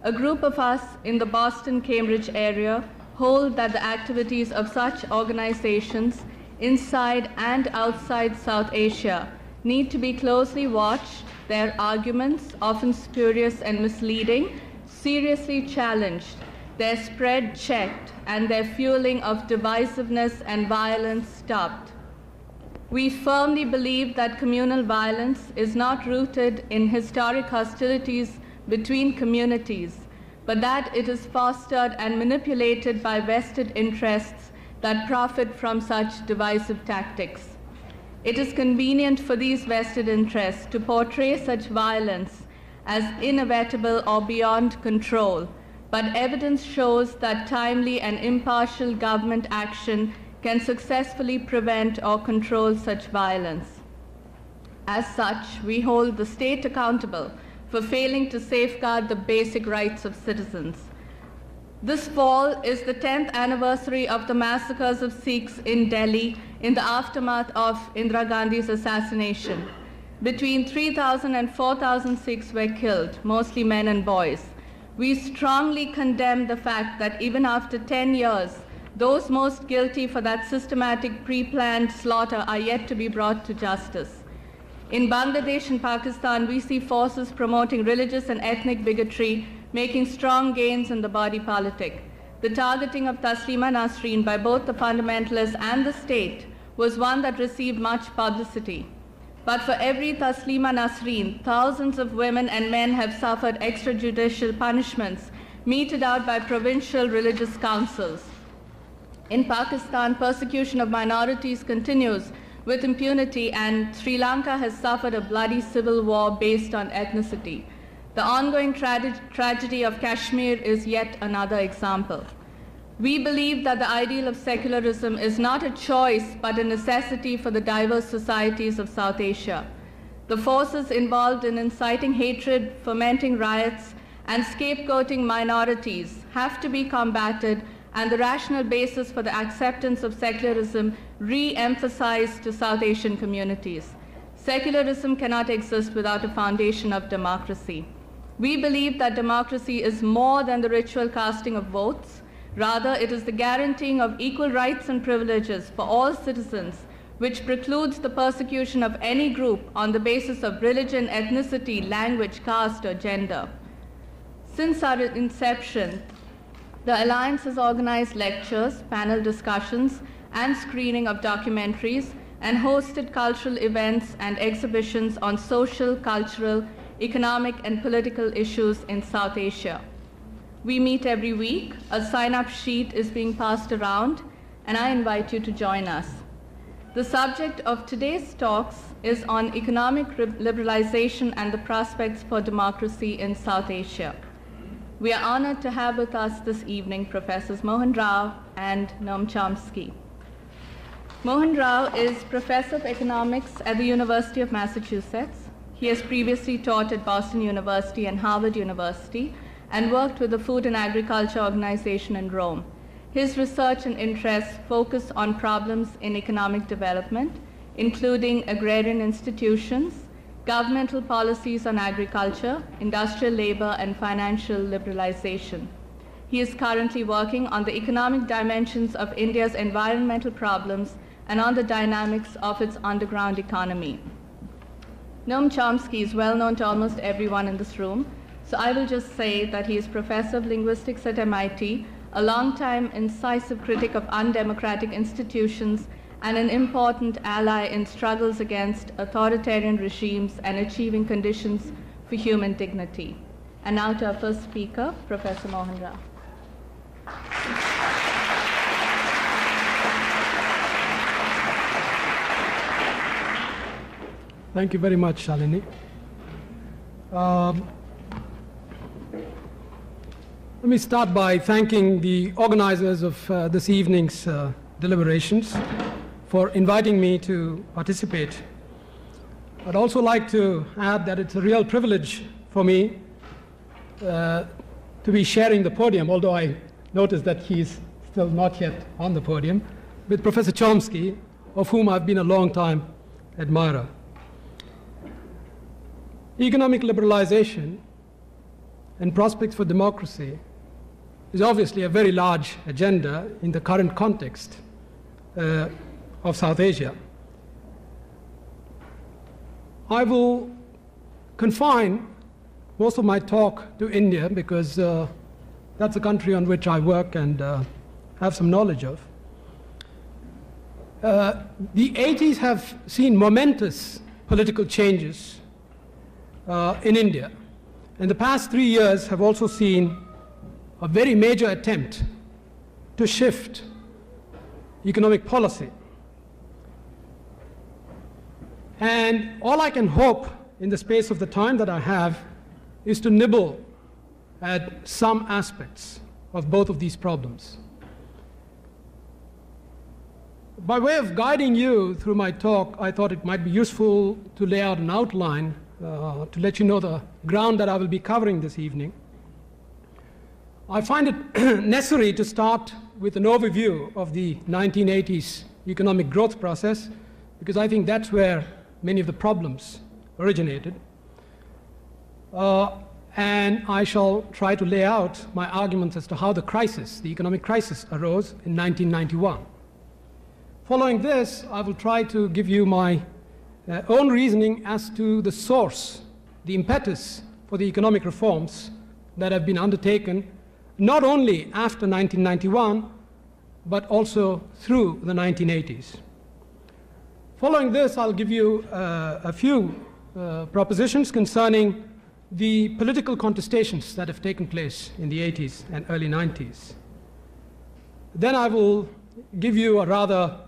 a group of us in the Boston-Cambridge area hold that the activities of such organizations inside and outside South Asia need to be closely watched, their arguments, often spurious and misleading, seriously challenged, their spread checked, and their fueling of divisiveness and violence stopped. We firmly believe that communal violence is not rooted in historic hostilities between communities, but that it is fostered and manipulated by vested interests that profit from such divisive tactics. It is convenient for these vested interests to portray such violence as inevitable or beyond control, but evidence shows that timely and impartial government action can successfully prevent or control such violence. As such, we hold the state accountable for failing to safeguard the basic rights of citizens. This fall is the 10th anniversary of the massacres of Sikhs in Delhi in the aftermath of Indira Gandhi's assassination. Between 3,000 and 4,000 Sikhs were killed, mostly men and boys. We strongly condemn the fact that even after 10 years, those most guilty for that systematic pre-planned slaughter are yet to be brought to justice. In Bangladesh and Pakistan, we see forces promoting religious and ethnic bigotry, making strong gains in the body politic. The targeting of Taslima Nasreen by both the fundamentalists and the state was one that received much publicity. But for every Taslima Nasreen, thousands of women and men have suffered extrajudicial punishments meted out by provincial religious councils. In Pakistan, persecution of minorities continues with impunity, and Sri Lanka has suffered a bloody civil war based on ethnicity. The ongoing tragedy of Kashmir is yet another example. We believe that the ideal of secularism is not a choice, but a necessity for the diverse societies of South Asia. The forces involved in inciting hatred, fomenting riots, and scapegoating minorities have to be combated, and the rational basis for the acceptance of secularism re-emphasized to South Asian communities. Secularism cannot exist without a foundation of democracy. We believe that democracy is more than the ritual casting of votes. Rather, it is the guaranteeing of equal rights and privileges for all citizens, which precludes the persecution of any group on the basis of religion, ethnicity, language, caste, or gender. Since our inception, the Alliance has organized lectures, panel discussions, and screening of documentaries, and hosted cultural events and exhibitions on social, cultural, economic, and political issues in South Asia. We meet every week. A sign-up sheet is being passed around, and I invite you to join us. The subject of today's talks is on economic liberalization and the prospects for democracy in South Asia. We are honored to have with us this evening Professors Mohan Rao and Noam Chomsky. Mohan Rao is Professor of Economics at the University of Massachusetts. He has previously taught at Boston University and Harvard University, and worked with the Food and Agriculture Organization in Rome. His research and interests focus on problems in economic development, including agrarian institutions, governmental policies on agriculture, industrial labor, and financial liberalization. He is currently working on the economic dimensions of India's environmental problems and on the dynamics of its underground economy. Noam Chomsky is well known to almost everyone in this room, so I will just say that he is professor of linguistics at MIT, a longtime incisive critic of undemocratic institutions, and an important ally in struggles against authoritarian regimes and achieving conditions for human dignity. And now to our first speaker, Professor Mohan Rao. Thank you very much, Shalini. Let me start by thanking the organizers of this evening's deliberations for inviting me to participate. I'd also like to add that it's a real privilege for me to be sharing the podium, although I noticed that he's still not yet on the podium, with Professor Chomsky, of whom I've been a long-time admirer. Economic liberalization and prospects for democracy is obviously a very large agenda in the current context of South Asia. I will confine most of my talk to India because that's a country on which I work and have some knowledge of. The 80s have seen momentous political changes in India. And the past 3 years have also seen a very major attempt to shift economic policy. And all I can hope in the space of the time that I have is to nibble at some aspects of both of these problems. By way of guiding you through my talk, I thought it might be useful to lay out an outline to let you know the ground that I will be covering this evening. I find it necessary to start with an overview of the 1980s economic growth process, because I think that's where many of the problems originated. And I shall try to lay out my arguments as to how the crisis, the economic crisis, arose in 1991. Following this, I will try to give you my own reasoning as to the source, the impetus for the economic reforms that have been undertaken not only after 1991, but also through the 1980s. Following this, I'll give you a few propositions concerning the political contestations that have taken place in the 80s and early 90s. Then I will give you a rather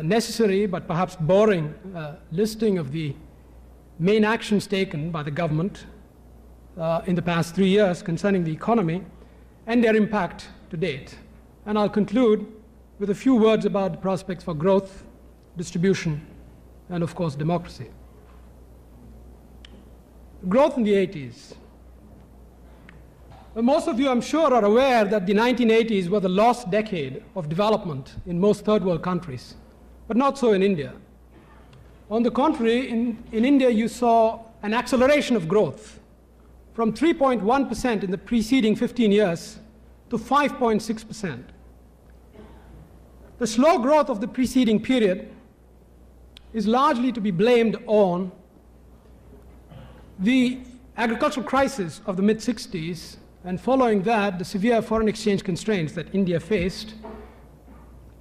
necessary but perhaps boring listing of the main actions taken by the government in the past 3 years concerning the economy and their impact to date. And I'll conclude with a few words about the prospects for growth, distribution, and of course democracy. Growth in the 80s. Well, most of you, I'm sure, are aware that the 1980s were the lost decade of development in most third world countries, but not so in India. On the contrary, in India you saw an acceleration of growth from 3.1% in the preceding 15 years to 5.6%. The slow growth of the preceding period is largely to be blamed on the agricultural crisis of the mid-60s, and following that, the severe foreign exchange constraints that India faced.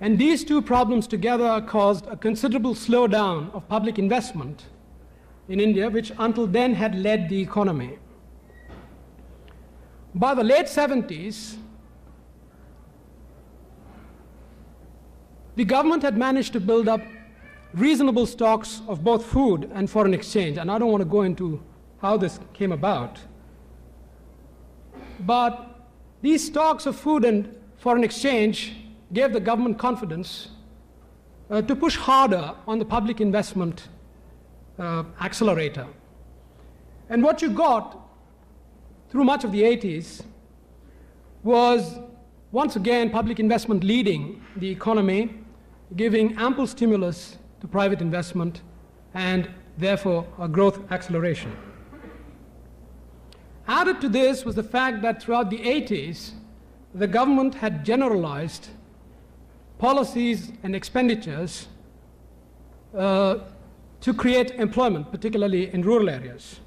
And these two problems together caused a considerable slowdown of public investment in India, which until then had led the economy. By the late 70s, the government had managed to build up reasonable stocks of both food and foreign exchange, and I don't want to go into how this came about. But these stocks of food and foreign exchange gave the government confidence to push harder on the public investment accelerator. And what you got through much of the 80s was, once again, public investment leading the economy, giving ample stimulus to private investment, and therefore a growth acceleration. Added to this was the fact that throughout the 80s, the government had generalized policies and expenditures to create employment, particularly in rural areas.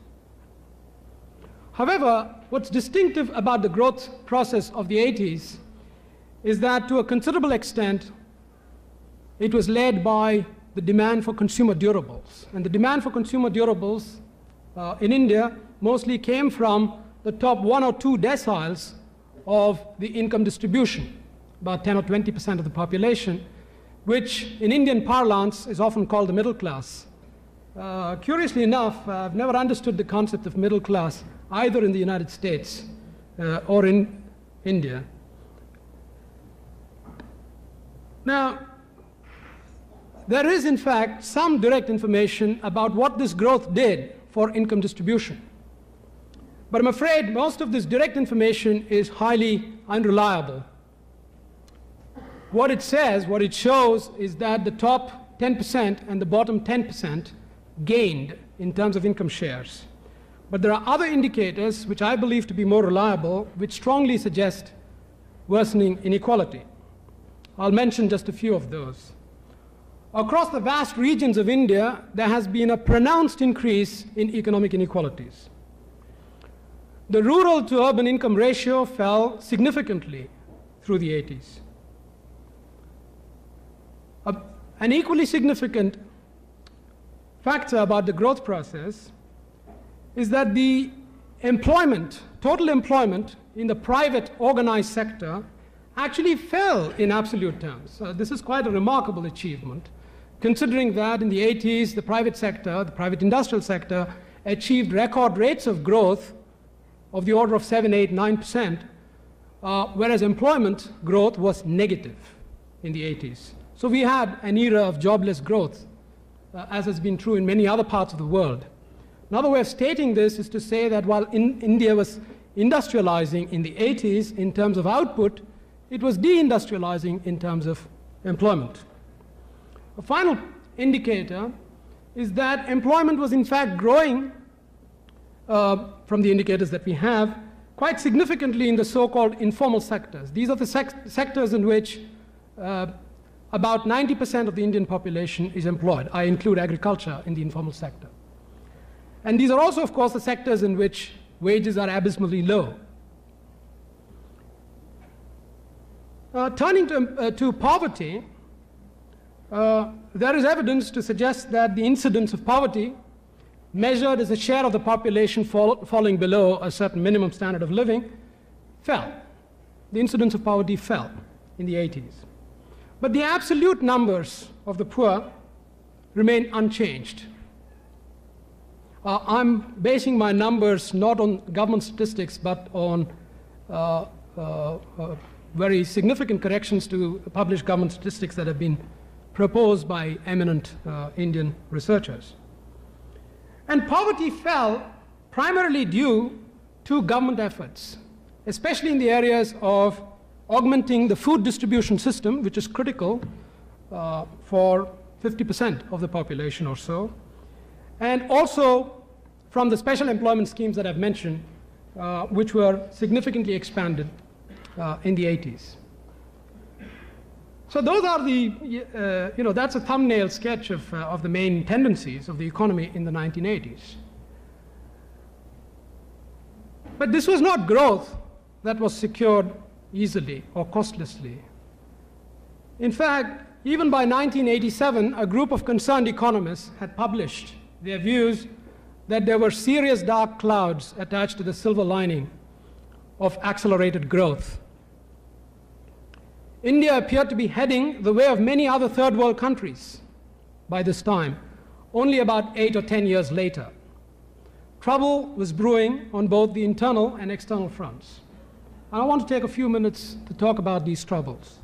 However, what's distinctive about the growth process of the 80s is that to a considerable extent, it was led by the demand for consumer durables. And the demand for consumer durables in India mostly came from the top 1 or 2 deciles of the income distribution, about 10 or 20% of the population, which in Indian parlance is often called the middle class. Curiously enough, I've never understood the concept of middle class either in the United States or in India. Now, there is in fact some direct information about what this growth did for income distribution. But I'm afraid most of this direct information is highly unreliable. What it says, what it shows, is that the top 10% and the bottom 10% gained in terms of income shares, But there are other indicators which I believe to be more reliable, which strongly suggest worsening inequality. I'll mention just a few of those. Across the vast regions of India, there has been a pronounced increase in economic inequalities. The rural to urban income ratio fell significantly through the 80s. An equally significant factor about the growth process is that the employment, total employment in the private organized sector actually fell in absolute terms. This is quite a remarkable achievement, considering that in the 80s, the private sector, the private industrial sector, achieved record rates of growth of the order of 7, 8, 9%, whereas employment growth was negative in the 80s. So we had an era of jobless growth, as has been true in many other parts of the world. Another way of stating this is to say that while India was industrializing in the 80s in terms of output, it was deindustrializing in terms of employment. A final indicator is that employment was in fact growing from the indicators that we have quite significantly in the so-called informal sectors. These are the sectors in which about 90% of the Indian population is employed. I include agriculture in the informal sector. And these are also, of course, the sectors in which wages are abysmally low. Turning to poverty, there is evidence to suggest that the incidence of poverty, measured as a share of the population falling below a certain minimum standard of living, fell. The incidence of poverty fell in the 80s. But the absolute numbers of the poor remain unchanged. I'm basing my numbers not on government statistics, but on very significant corrections to published government statistics that have been proposed by eminent Indian researchers. And poverty fell primarily due to government efforts, especially in the areas of augmenting the food distribution system, which is critical for 50% of the population or so, and also from the special employment schemes that I've mentioned, which were significantly expanded in the 80s. So those are the, that's a thumbnail sketch of the main tendencies of the economy in the 1980s. But this was not growth that was secured easily or costlessly. In fact, even by 1987, a group of concerned economists had published their views that there were serious dark clouds attached to the silver lining of accelerated growth. India appeared to be heading the way of many other third world countries by this time, only about 8 or 10 years later. Trouble was brewing on both the internal and external fronts. And I want to take a few minutes to talk about these troubles.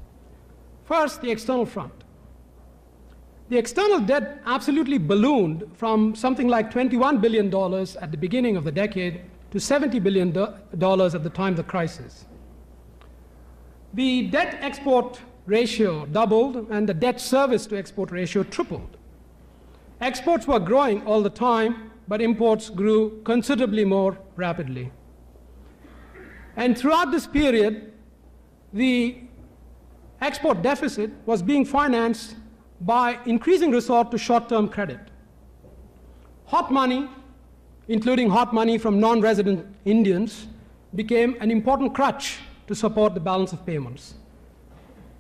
First, the external front. The external debt absolutely ballooned from something like $21 billion at the beginning of the decade to $70 billion at the time of the crisis. The debt-export ratio doubled, and the debt service to export ratio tripled. Exports were growing all the time, but imports grew considerably more rapidly. And throughout this period, the export deficit was being financed by increasing resort to short-term credit. Hot money, including hot money from non-resident Indians, became an important crutch to support the balance of payments.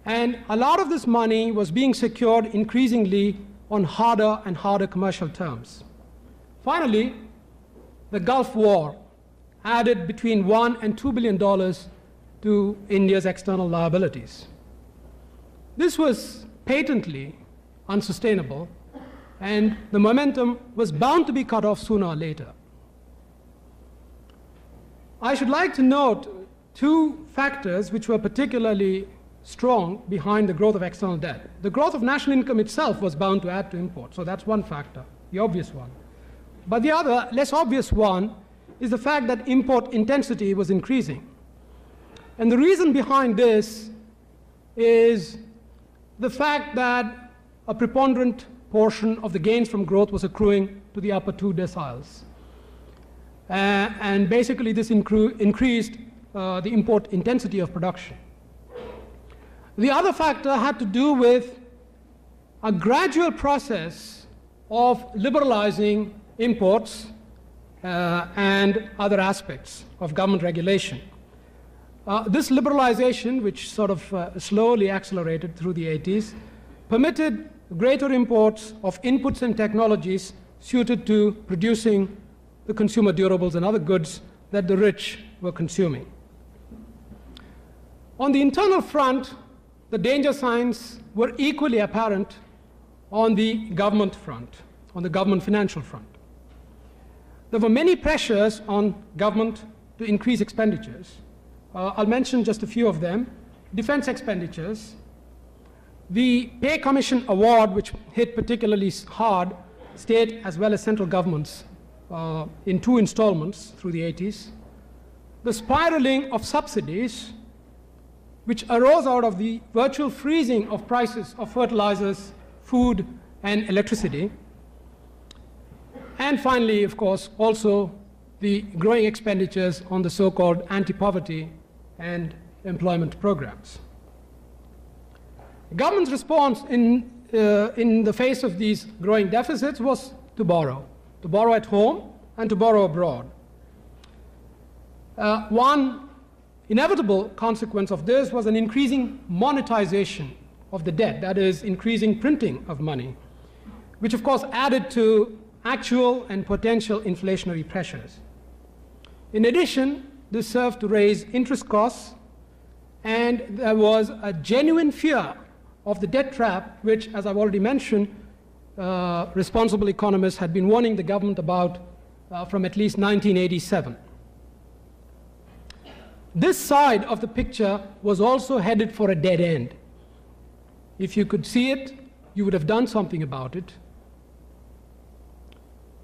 And a lot of this money was being secured increasingly on harder and harder commercial terms. Finally, the Gulf War added between $1 and $2 billion to India's external liabilities. This was patently unsustainable, and the momentum was bound to be cut off sooner or later. I should like to note two factors which were particularly strong behind the growth of external debt. The growth of national income itself was bound to add to imports, so that's one factor, the obvious one. But the other, less obvious one, is the fact that import intensity was increasing. And the reason behind this is the fact that a preponderant portion of the gains from growth was accruing to the upper two deciles. and basically this increased the import intensity of production. The other factor had to do with a gradual process of liberalizing imports and other aspects of government regulation. This liberalization, which sort of slowly accelerated through the 80s, permitted greater imports of inputs and technologies suited to producing the consumer durables and other goods that the rich were consuming. On the internal front, the danger signs were equally apparent on the government front, on the government financial front. There were many pressures on government to increase expenditures. I'll mention just a few of them. Defense expenditures. The Pay Commission Award, which hit particularly hard state as well as central governments in 2 installments through the 80s. The spiraling of subsidies, which arose out of the virtual freezing of prices of fertilizers, food, and electricity. And finally, of course, also the growing expenditures on the so-called anti-poverty and employment programs. Government's response in the face of these growing deficits was to borrow at home and to borrow abroad. One inevitable consequence of this was an increasing monetization of the debt, that is, increasing printing of money, which of course added to actual and potential inflationary pressures. In addition, this served to raise interest costs, and there was a genuine fear of the debt trap, which, as I've already mentioned, responsible economists had been warning the government about from at least 1987. This side of the picture was also headed for a dead end. If you could see it, you would have done something about it.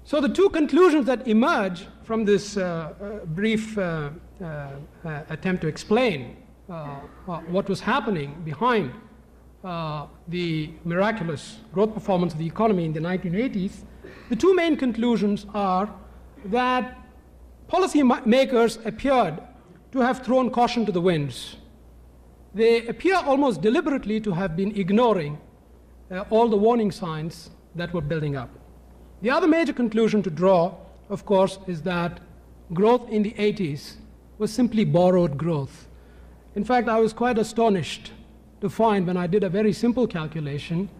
So the 2 conclusions that emerge from this brief attempt to explain what was happening behind the miraculous growth performance of the economy in the 1980s, the 2 main conclusions are that policy makers appeared to have thrown caution to the winds. They appear almost deliberately to have been ignoring all the warning signs that were building up. The other major conclusion to draw, of course, is that growth in the 80s was simply borrowed growth. In fact, I was quite astonished to find, when I did a very simple calculation,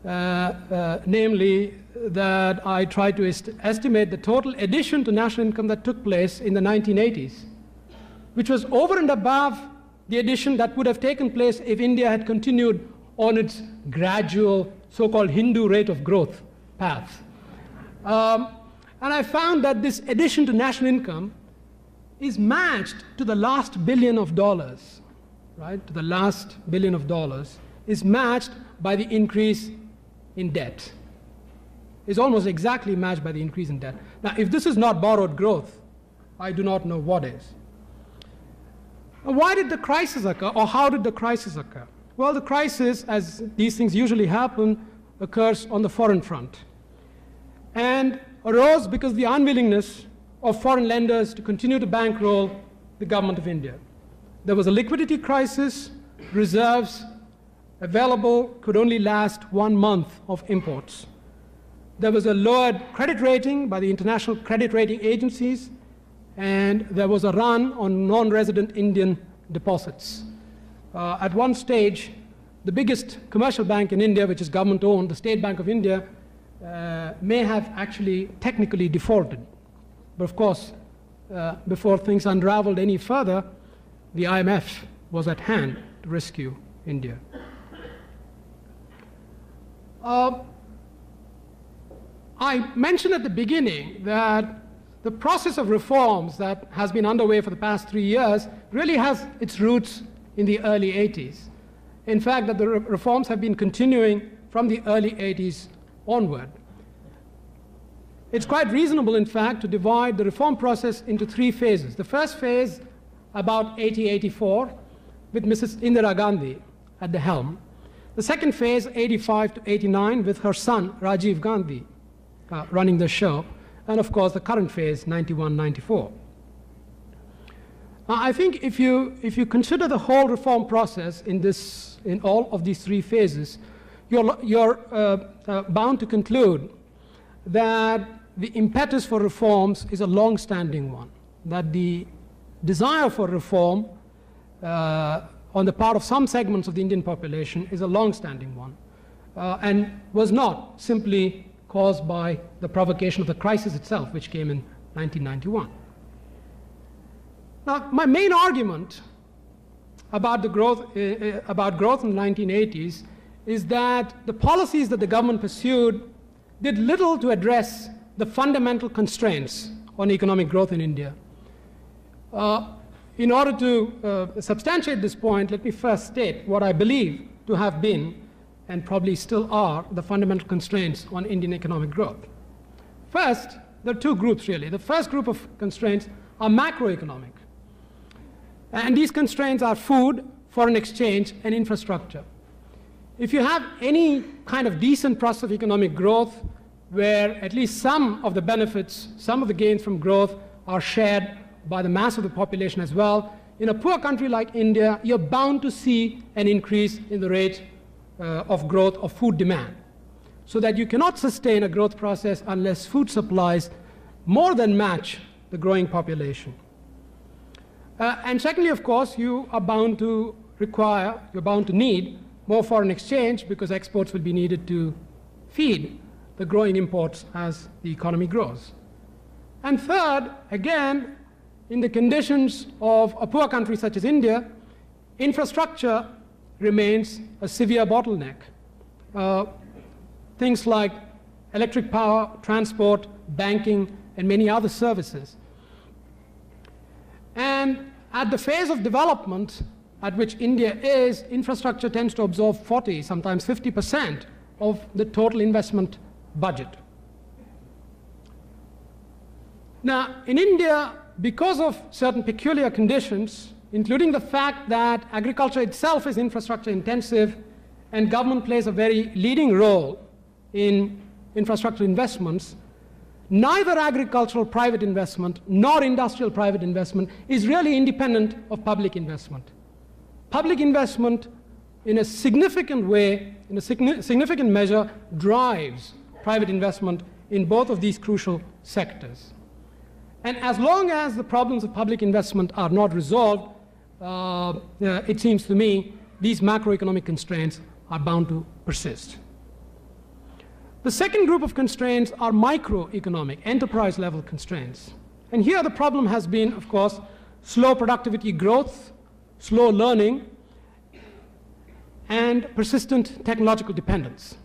namely that I tried to estimate the total addition to national income that took place in the 1980s, which was over and above the addition that would have taken place if India had continued on its gradual so-called Hindu rate of growth path. And I found that this addition to national income is matched to the last $1 billion, right? To the last $1 billion is matched by the increase in debt. It's almost exactly matched by the increase in debt. Now, if this is not borrowed growth, I do not know what is. Why did the crisis occur, or how did the crisis occur? Well, the crisis, as these things usually happen, occurs on the foreign front, and arose because of the unwillingness of foreign lenders to continue to bankroll the government of India. There was a liquidity crisis. Reserves available could only last 1 month of imports. There was a lowered credit rating by the international credit rating agencies, and there was a run on non-resident Indian deposits. At one stage, the biggest commercial bank in India, which is government-owned, the State Bank of India, may have actually technically defaulted. But of course, before things unraveled any further, the IMF was at hand to rescue India. I mentioned at the beginning that the process of reforms that has been underway for the past 3 years really has its roots in the early 80s. In fact, that the reforms have been continuing from the early 80s onward. It's quite reasonable, in fact, to divide the reform process into 3 phases. The first phase, about 80-84, with Mrs. Indira Gandhi at the helm. The second phase, 85 to 89, with her son, Rajiv Gandhi, running the show. and of course the current phase, 91-94. I think if you consider the whole reform process in all of these three phases, you're bound to conclude that the impetus for reforms is a long-standing one, that the desire for reform on the part of some segments of the Indian population is a long-standing one, and was not simply caused by the provocation of the crisis itself, which came in 1991. Now, my main argument about growth in the 1980s is that the policies that the government pursued did little to address the fundamental constraints on economic growth in India. In order to substantiate this point, let me first state what I believe to have been, and probably still are, the fundamental constraints on Indian economic growth. First, there are two groups really. The first group of constraints are macroeconomic. And these constraints are food, foreign exchange, and infrastructure. If you have any kind of decent process of economic growth where at least some of the benefits, some of the gains from growth are shared by the mass of the population as well, in a poor country like India, you're bound to see an increase in the rate of growth of food demand. So that you cannot sustain a growth process unless food supplies more than match the growing population. And secondly, of course, you're bound to need more foreign exchange because exports will be needed to feed the growing imports as the economy grows. And third, again, in the conditions of a poor country such as India, infrastructure remains a severe bottleneck. Things like electric power, transport, banking, and many other services. And at the phase of development at which India is, infrastructure tends to absorb 40, sometimes 50% of the total investment budget. Now, in India, because of certain peculiar conditions, including the fact that agriculture itself is infrastructure intensive and government plays a very leading role in infrastructure investments, neither agricultural private investment nor industrial private investment is really independent of public investment. Public investment in a significant way, in a significant measure, drives private investment in both of these crucial sectors. And as long as the problems of public investment are not resolved, it seems to me these macroeconomic constraints are bound to persist. The second group of constraints are microeconomic, enterprise-level constraints. And here the problem has been, of course, slow productivity growth, slow learning, and persistent technological dependence.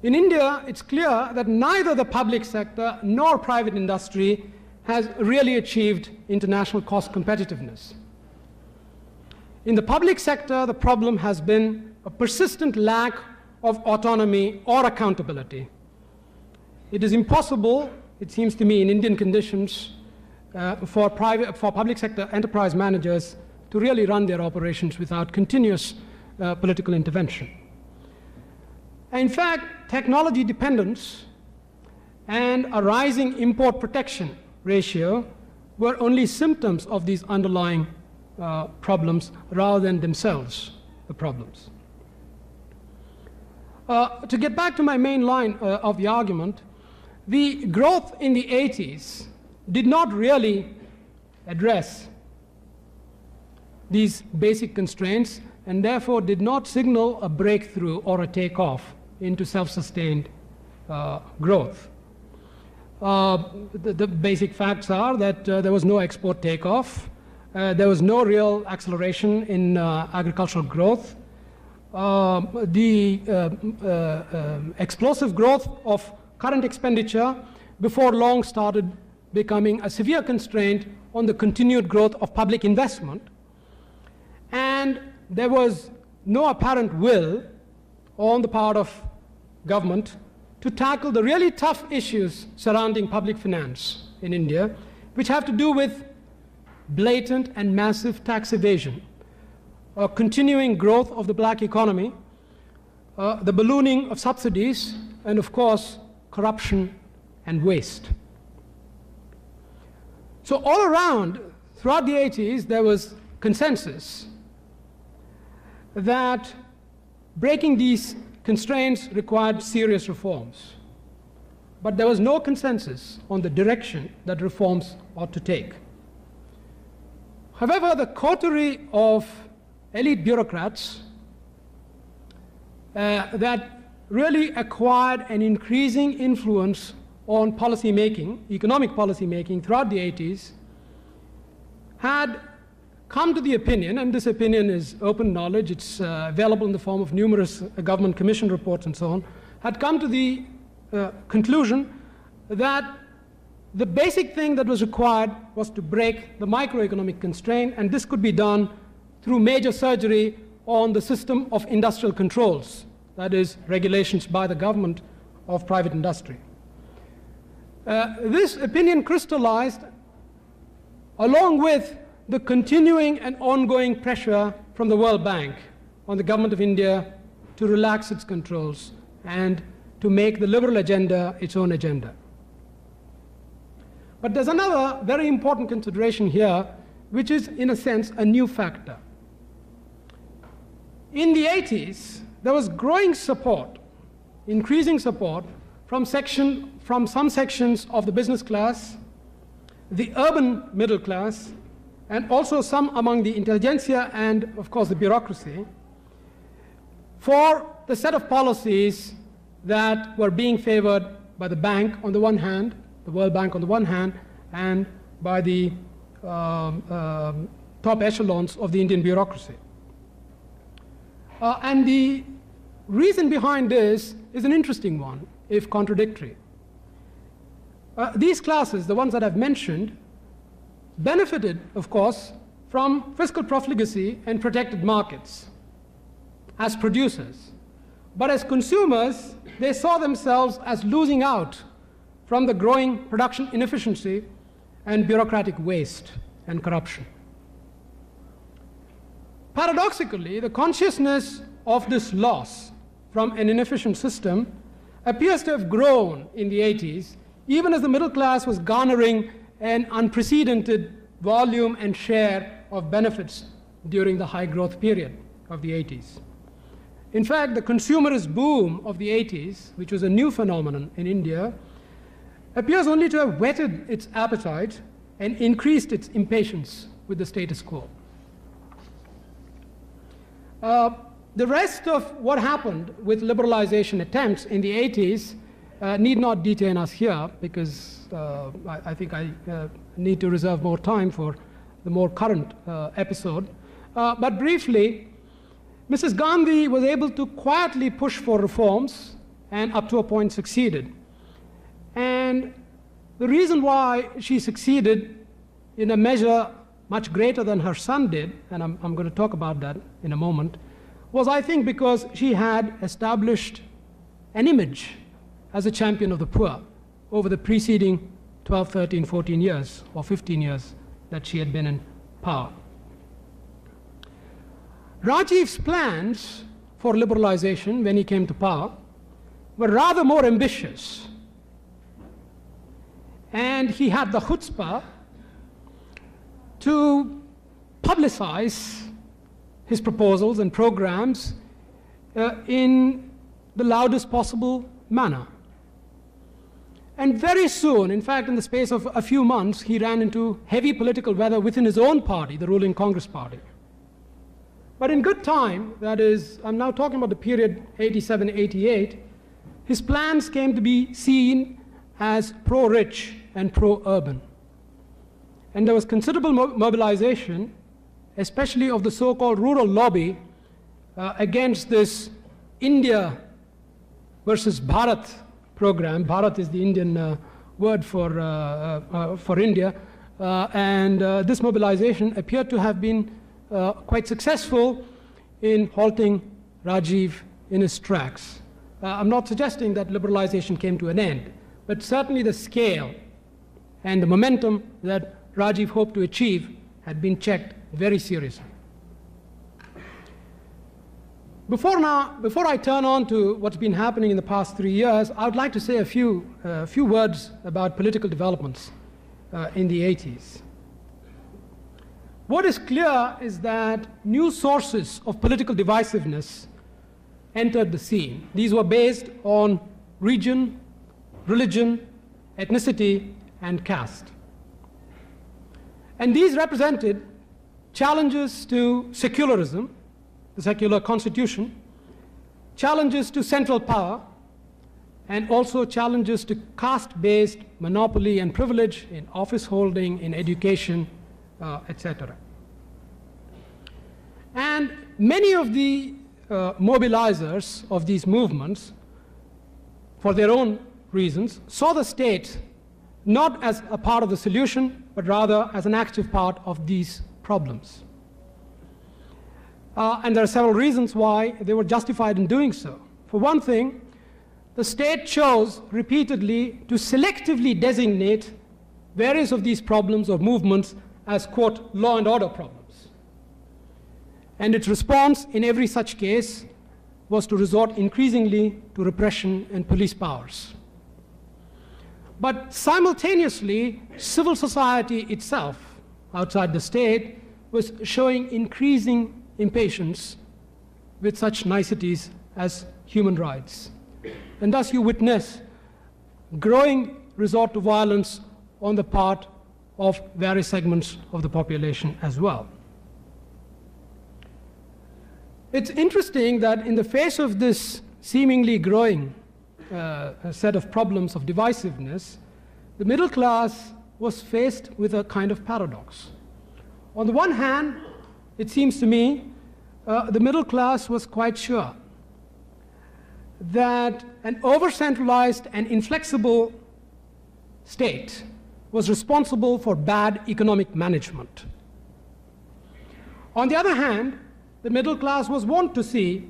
In India, it's clear that neither the public sector nor private industry has really achieved international cost competitiveness. In the public sector, the problem has been a persistent lack of autonomy or accountability. It is impossible, it seems to me, in Indian conditions, for public sector enterprise managers to really run their operations without continuous political intervention. In fact, technology dependence and a rising import protection ratio were only symptoms of these underlying problems rather than themselves the problems. To get back to my main line of the argument, the growth in the 80s did not really address these basic constraints and therefore did not signal a breakthrough or a takeoff into self-sustained growth. The basic facts are that there was no export takeoff, there was no real acceleration in agricultural growth. The explosive growth of current expenditure before long started becoming a severe constraint on the continued growth of public investment. And there was no apparent will on the part of government to tackle the really tough issues surrounding public finance in India, which have to do with blatant and massive tax evasion, continuing growth of the black economy, the ballooning of subsidies, and of course, corruption and waste. So all around, throughout the 80s, there was consensus that breaking these constraints required serious reforms. But there was no consensus on the direction that reforms ought to take. However, the coterie of elite bureaucrats that really acquired an increasing influence on policy making, economic policy making throughout the 80s, had come to the opinion, and this opinion is open knowledge, it's available in the form of numerous government commission reports and so on, had come to the conclusion that the basic thing that was required was to break the microeconomic constraint, and this could be done through major surgery on the system of industrial controls, that is, regulations by the government of private industry. This opinion crystallized along with the continuing and ongoing pressure from the World Bank on the government of India to relax its controls and to make the liberal agenda its own agenda. But there's another very important consideration here, which is, in a sense, a new factor. In the 80s, there was growing support, increasing support, from some sections of the business class, the urban middle class, and also some among the intelligentsia and, of course, the bureaucracy, for the set of policies that were being favored by the bank on the one hand, the World Bank on the one hand, and by the top echelons of the Indian bureaucracy. And the reason behind this is an interesting one, if contradictory. These classes, the ones that I've mentioned, benefited, of course, from fiscal profligacy and protected markets as producers. But as consumers, they saw themselves as losing out from the growing production inefficiency and bureaucratic waste and corruption. Paradoxically, the consciousness of this loss from an inefficient system appears to have grown in the 80s, even as the middle class was garnering an unprecedented volume and share of benefits during the high growth period of the 80s. In fact, the consumerist boom of the 80s, which was a new phenomenon in India, appears only to have whetted its appetite and increased its impatience with the status quo. The rest of what happened with liberalization attempts in the 80s need not detain us here, because I think I need to reserve more time for the more current episode. But briefly, Mrs. Gandhi was able to quietly push for reforms and up to a point succeeded. And the reason why she succeeded in a measure much greater than her son did, and I'm going to talk about that in a moment, was, I think, because she had established an image as a champion of the poor over the preceding 12, 13, 14 years or 15 years that she had been in power. Rajiv's plans for liberalization when he came to power were rather more ambitious, and he had the chutzpah to publicize his proposals and programs in the loudest possible manner. And very soon, in fact, in the space of a few months, he ran into heavy political weather within his own party, the ruling Congress party. But in good time, that is, I'm now talking about the period 87, 88, his plans came to be seen as pro-rich and pro-urban. And there was considerable mobilization, especially of the so-called rural lobby, against this India versus Bharat program. Bharat is the Indian word for India. And this mobilization appeared to have been quite successful in halting Rajiv in his tracks. I'm not suggesting that liberalization came to an end, but certainly the scale and the momentum that Rajiv hoped to achieve had been checked very seriously. Before I turn on to what's been happening in the past 3 years, I would like to say a few words about political developments in the 80s. What is clear is that new sources of political divisiveness entered the scene. These were based on region, religion, ethnicity, and caste. And these represented challenges to secularism, the secular constitution, challenges to central power, and also challenges to caste-based monopoly and privilege in office holding, in education, etc. And many of the mobilizers of these movements, for their own reasons, saw the state not as a part of the solution, but rather as an active part of these problems. And there are several reasons why they were justified in doing so. For one thing, the state chose repeatedly to selectively designate various of these problems or movements as, quote, law and order problems. And its response in every such case was to resort increasingly to repression and police powers. But simultaneously, civil society itself, outside the state, was showing increasing impatience with such niceties as human rights. And thus you witness growing resort to violence on the part of various segments of the population as well. It's interesting that in the face of this seemingly growing set of problems of divisiveness, the middle class was faced with a kind of paradox. On the one hand, it seems to me, the middle class was quite sure that an over-centralized and inflexible state was responsible for bad economic management. On the other hand, the middle class was wont to see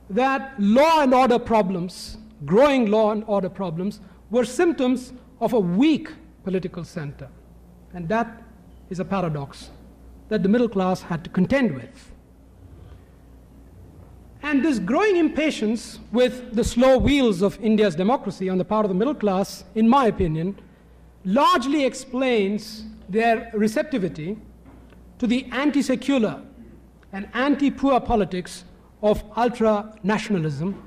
that law and order problems, growing law and order problems, were symptoms of a weak political center. And that is a paradox that the middle class had to contend with. And this growing impatience with the slow wheels of India's democracy on the part of the middle class, in my opinion, largely explains their receptivity to the anti-secular and anti-poor politics of ultra-nationalism,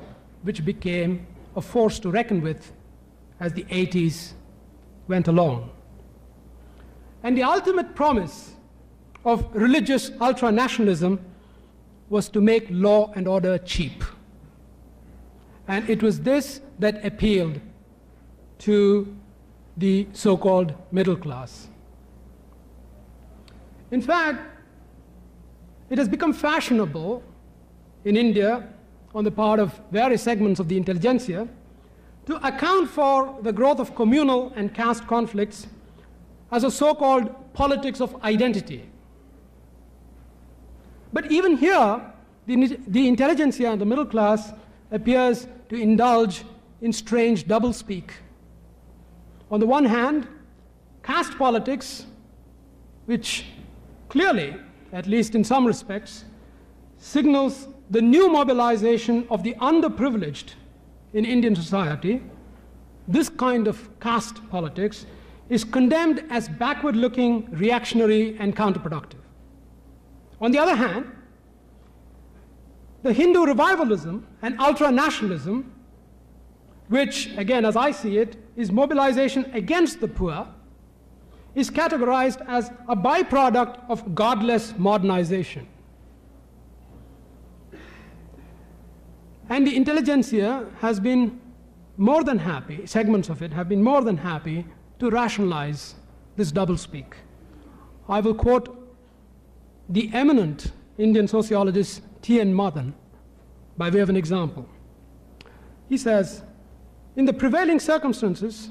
which became a force to reckon with as the 80s went along. And the ultimate promise of religious ultra-nationalism was to make law and order cheap. And it was this that appealed to the so-called middle class. In fact, it has become fashionable in India, on the part of various segments of the intelligentsia, to account for the growth of communal and caste conflicts as a so-called politics of identity. But even here, the intelligentsia and the middle class appears to indulge in strange doublespeak. On the one hand, caste politics, which clearly, at least in some respects, signals the new mobilization of the underprivileged in Indian society, this kind of caste politics is condemned as backward-looking, reactionary, and counterproductive. On the other hand, the Hindu revivalism and ultra-nationalism, which, again, as I see it, is mobilization against the poor, is categorized as a byproduct of godless modernization. And the intelligentsia has been more than happy, segments of it have been more than happy to rationalize this doublespeak. I will quote the eminent Indian sociologist T.N. Madan by way of an example. He says, in the prevailing circumstances,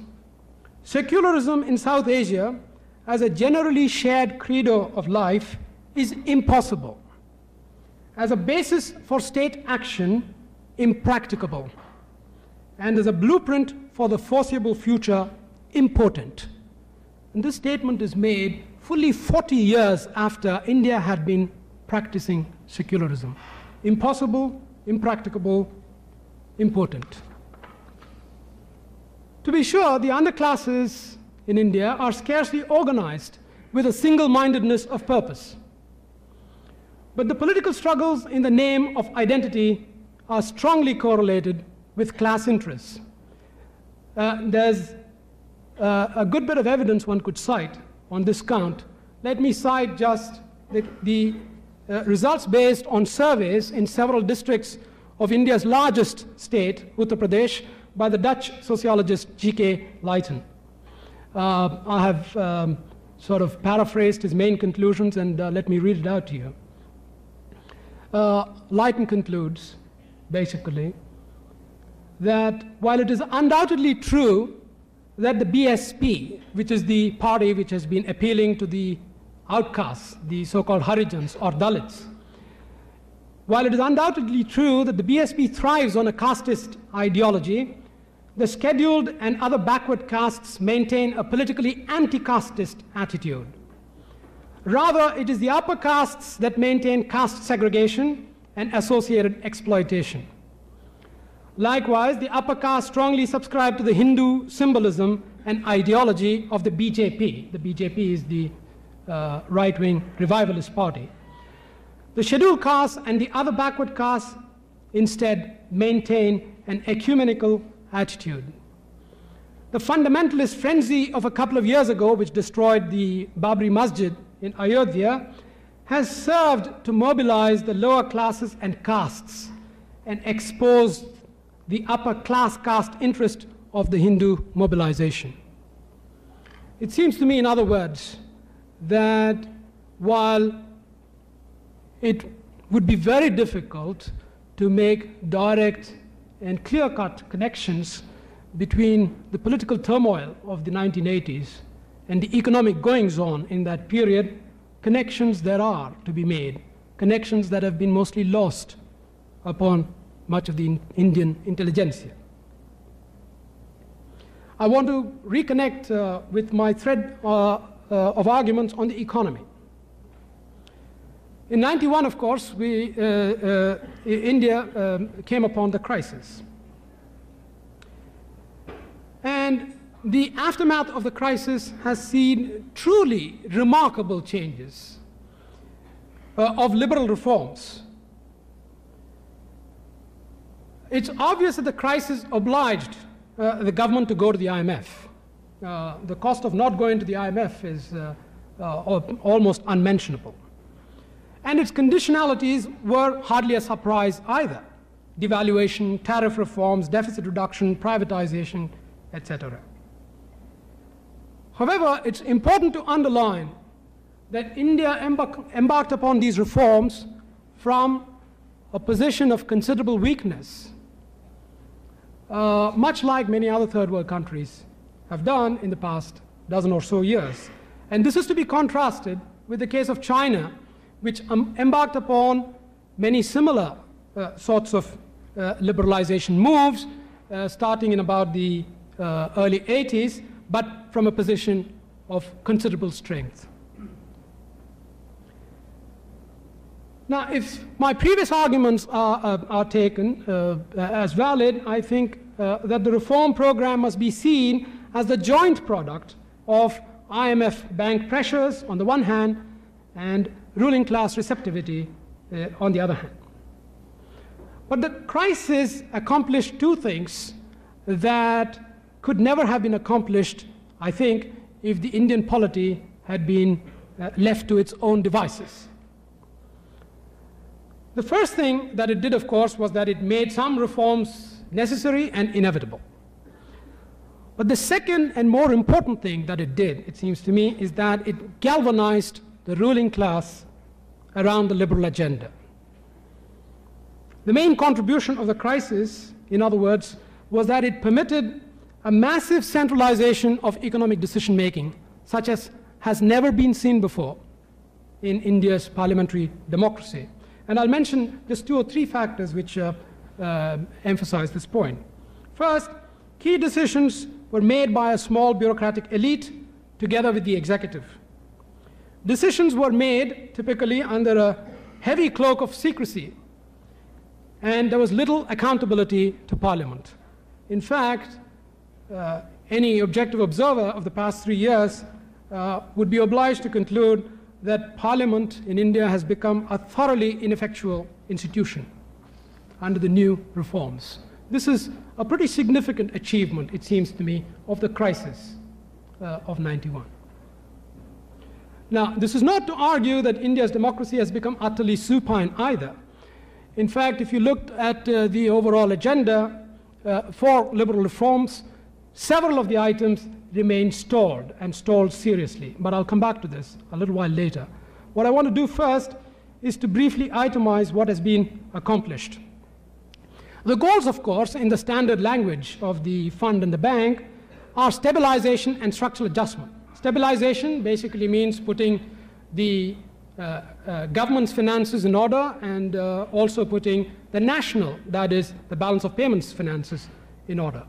secularism in South Asia as a generally shared credo of life is impossible. As a basis for state action, impracticable. And as a blueprint for the foreseeable future, impotent. And this statement is made fully 40 years after India had been practicing secularism. Impossible, impracticable, impotent. To be sure, the underclasses in India are scarcely organized with a single-mindedness of purpose. But the political struggles in the name of identity are strongly correlated with class interests. There's a good bit of evidence one could cite on this count. Let me cite just the results based on surveys in several districts of India's largest state, Uttar Pradesh, by the Dutch sociologist G.K. Leijten. I have sort of paraphrased his main conclusions, and let me read it out to you. Leijten concludes, basically, that while it is undoubtedly true that the BSP, which is the party which has been appealing to the outcasts, the so-called Harijans or Dalits, while it is undoubtedly true that the BSP thrives on a casteist ideology, the scheduled and other backward castes maintain a politically anti-casteist attitude. Rather, it is the upper castes that maintain caste segregation and associated exploitation. Likewise, the upper caste strongly subscribe to the Hindu symbolism and ideology of the BJP. The BJP is the right-wing revivalist party. The scheduled castes and the other backward castes instead maintain an ecumenical attitude. The fundamentalist frenzy of a couple of years ago, which destroyed the Babri Masjid in Ayodhya, has served to mobilize the lower classes and castes and expose the upper class caste interest of the Hindu mobilization. It seems to me, in other words, that while it would be very difficult to make direct and clear-cut connections between the political turmoil of the 1980s and the economic goings-on in that period, connections there are to be made, connections that have been mostly lost upon much of the Indian intelligentsia. I want to reconnect with my thread of arguments on the economy. In 91, of course, India came upon the crisis. And the aftermath of the crisis has seen truly remarkable changes of liberal reforms. It's obvious that the crisis obliged the government to go to the IMF. The cost of not going to the IMF is almost unmentionable. And its conditionalities were hardly a surprise either. Devaluation, tariff reforms, deficit reduction, privatization, etc. However, it's important to underline that India embarked upon these reforms from a position of considerable weakness, much like many other third world countries have done in the past dozen or so years. And this is to be contrasted with the case of China, which embarked upon many similar sorts of liberalization moves, starting in about the early 80s, but from a position of considerable strength. Now, if my previous arguments are taken as valid, I think that the reform program must be seen as the joint product of IMF bank pressures on the one hand and ruling class receptivity on the other hand. But the crisis accomplished two things that could never have been accomplished, I think, if the Indian polity had been left to its own devices. The first thing that it did, of course, was that it made some reforms necessary and inevitable. But the second and more important thing that it did, it seems to me, is that it galvanized the ruling class around the liberal agenda. The main contribution of the crisis, in other words, was that it permitted a massive centralization of economic decision-making, such as has never been seen before in India's parliamentary democracy. And I'll mention just two or three factors which emphasize this point. First, key decisions were made by a small bureaucratic elite together with the executive. Decisions were made typically under a heavy cloak of secrecy, and there was little accountability to Parliament. In fact, any objective observer of the past 3 years would be obliged to conclude that Parliament in India has become a thoroughly ineffectual institution under the new reforms. This is a pretty significant achievement, it seems to me, of the crisis of 91. Now, this is not to argue that India's democracy has become utterly supine either. In fact, if you looked at the overall agenda for liberal reforms, several of the items remain stalled, and stalled seriously. But I'll come back to this a little while later. What I want to do first is to briefly itemize what has been accomplished. The goals, of course, in the standard language of the fund and the bank are stabilization and structural adjustment. Stabilization basically means putting the government's finances in order, and also putting the national, that is, the balance of payments finances, in order.